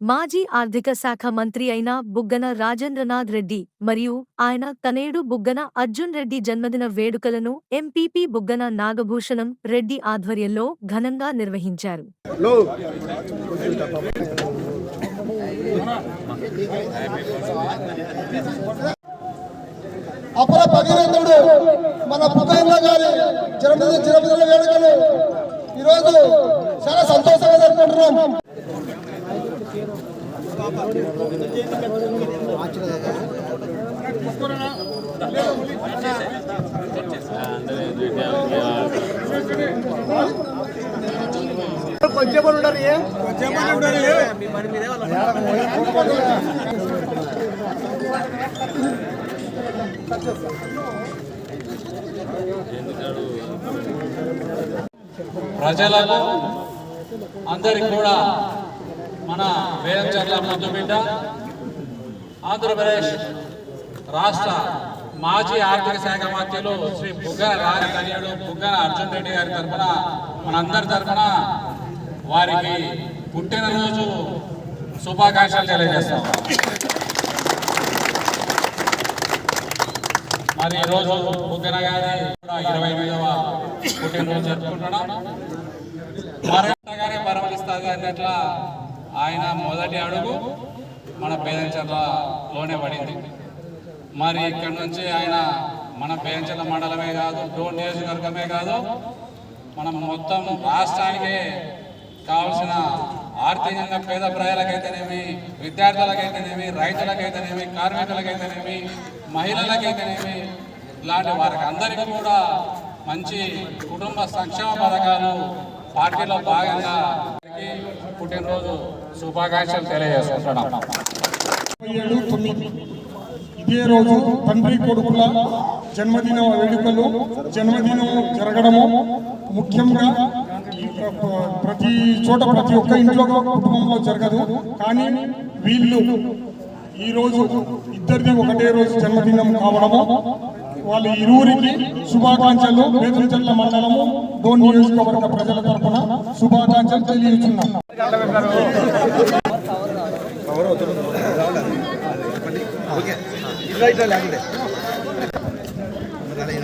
మాజీ ఆర్థిక శాఖ మంత్రి అయిన బుగ్గన రాజేంద్రనాథ్ రెడ్డి మరియు ఆయన తనయుడు బుగ్గన అర్జున్ రెడ్డి జన్మదిన వేడుకలను ఎంపీపీ బుగ్గన నాగభూషణం రెడ్డి ఆధ్వర్యంలో ఘనంగా నిర్వహించారు. అపర భగీరథుడు మన బుగ్గన్న గారి జన్మదిన వేడుకలు ఈరోజు చాలా సంతోషంగా జరుపుకుంటున్నాం. కొంచెం ఉండాలి ప్రజలకు అందరికి కూడా మన వేలంచర్ల ముద్దుబిడ్డ ఆంధ్రప్రదేశ్ రాష్ట్ర మాజీ ఆర్థిక శాఖ మంత్రులు శ్రీ బుగ్గన రాజకన్యుడు బుగ్గన అర్జున్ రెడ్డి గారి తరఫున మనందరి తరఫున వారికి పుట్టినరోజు శుభాకాంక్షలు తెలియజేస్తాం. మరి ఈరోజు బుగ్గన గారి 28వ పుట్టినరోజు జరుపుకుంటున్నాం. మరణగానే పరమలిస్తుంది అన్నట్ల ఆయన మొదటి అడుగు మన పేదంచర్లలోనే పడింది. మరి ఇక్కడ నుంచి ఆయన మన పేదంచర్ల మండలమే కాదు, డోన్ నియోజకవర్గమే కాదు, మనం మొత్తం రాష్ట్రానికే కావాల్సిన ఆర్థికంగా పేద ప్రజలకైతేనేమి, విద్యార్థులకైతేనేమి, రైతులకైతేనేమి, కార్మికులకైతేనేమి, మహిళలకైతేనేమి, ఇలాంటి వారికి అందరికీ కూడా మంచి కుటుంబ సంక్షేమ పథకాలు పార్టీలో భాగంగా పుట్టినరోజు శుభాకాంక్షలు తెలియజేసుకుంటున్నాం. ఇదే రోజు తండ్రి కొడుకుల జన్మదిన వేడుకలు జన్మదినం జరగడము ముఖ్యంగా ప్రతి చోట ప్రతి ఒక్క ఇంట్లో కుటుంబంలో జరగదు. కానీ వీళ్ళు ఈరోజు ఇద్దరిది ఒకటే రోజు జన్మదినం కావడము వాళ్ళ ఇరువురికి శుభాకాంక్షలు వేదంచర్ల మండలము డోన్ నియోజకవర్గ ప్రజల తరఫున శుభాకాంక్షలు తెలియజేస్తున్నాం. కదా